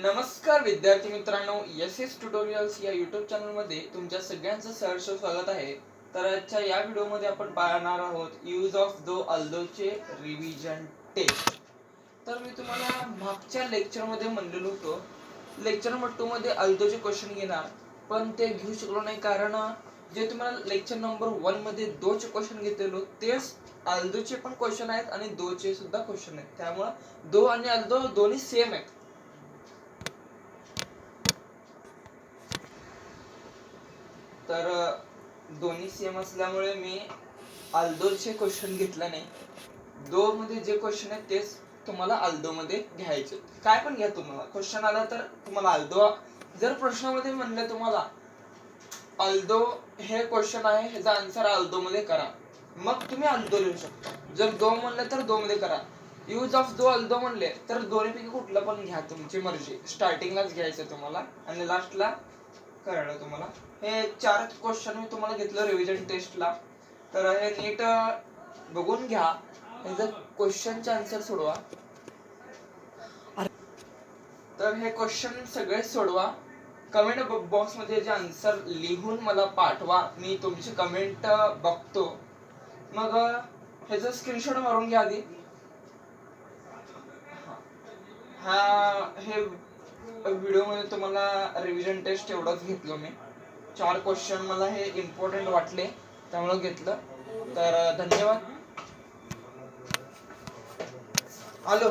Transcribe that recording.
नमस्कार विद्यार्थी मित्रांनो, एस एस ट्युटोरियल्स या युट्यूब चॅनल मध्ये तुमच्या सगळ्यांचं सहर्ष स्वागत आहे. तर आजच्या या व्हिडिओमध्ये आपण पाहणार आहोत यूज ऑफ दो अल्दो चे रिव्हिजन टेस्ट. तर मी तुम्हाला मागच्या लेक्चर मध्ये म्हणलेलो होतो, लेक्चर नंबर 2 मध्ये अल्दोचे क्वेश्चन घेणार, पण ते घेऊ शकलो नाही कारण जे तुम्हाला लेक्चर नंबर 1 मध्ये दोचे क्वेश्चन घेतलेलो तेच अल्दोचे पण क्वेश्चन आहेत आणि दोचे सुद्धा क्वेश्चन आहेत. त्यामुळे दो आणि अल्दो दोन्ही सेम आहेत. तर दोन्ही सेम असल्यामुळे मी अल्दोचे क्वेश्चन घेतला नाही. दो मध्ये जे क्वेश्चन आहेत तेच तुम्हाला अल्दो मध्ये घ्यायचे. काय पण घ्या, तुम्हाला क्वेश्चन आला तर तुम्हाला अल्दो, जर प्रश्नामध्ये म्हणलं तुम्हाला अल्दो हे क्वेश्चन आहे, ह्याचा आन्सर अल्दो मध्ये करा, मग तुम्ही अल्दो लिहू शकता. जर दो म्हणलं तर दो मध्ये करा. यूज ऑफ दो अल्दो म्हणले तर दोन्हीपैकी कुठलं पण घ्या, तुमची मर्जी. स्टार्टिंगलाच घ्यायचं तुम्हाला आणि लास्टला कळलं तुम्हाला. हे 4 क्वेश्चन मी तुम्हाला घेतलं रिव्हिजन टेस्टला. तर हे नीट बघून घ्या, ह्याचं क्वेश्चनचे आन्सर सोडवा. तर हे क्वेश्चन सगळे सोडवा, कमेंट बॉक्स मध्ये जे आन्सर लिहून मला पाठवा. मी तुमची कमेंट बघतो, मग ह्याचा स्क्रीनशॉट मारून घ्या आधी. हे व्हिडिओ मध्ये तुम्हाला रिव्हिजन टेस्ट एवढंच घेतलं मी. 4 क्वेश्चन मला हे इम्पॉर्टंट वाटले त्यामुळे घेतलं. तर धन्यवाद. आलो.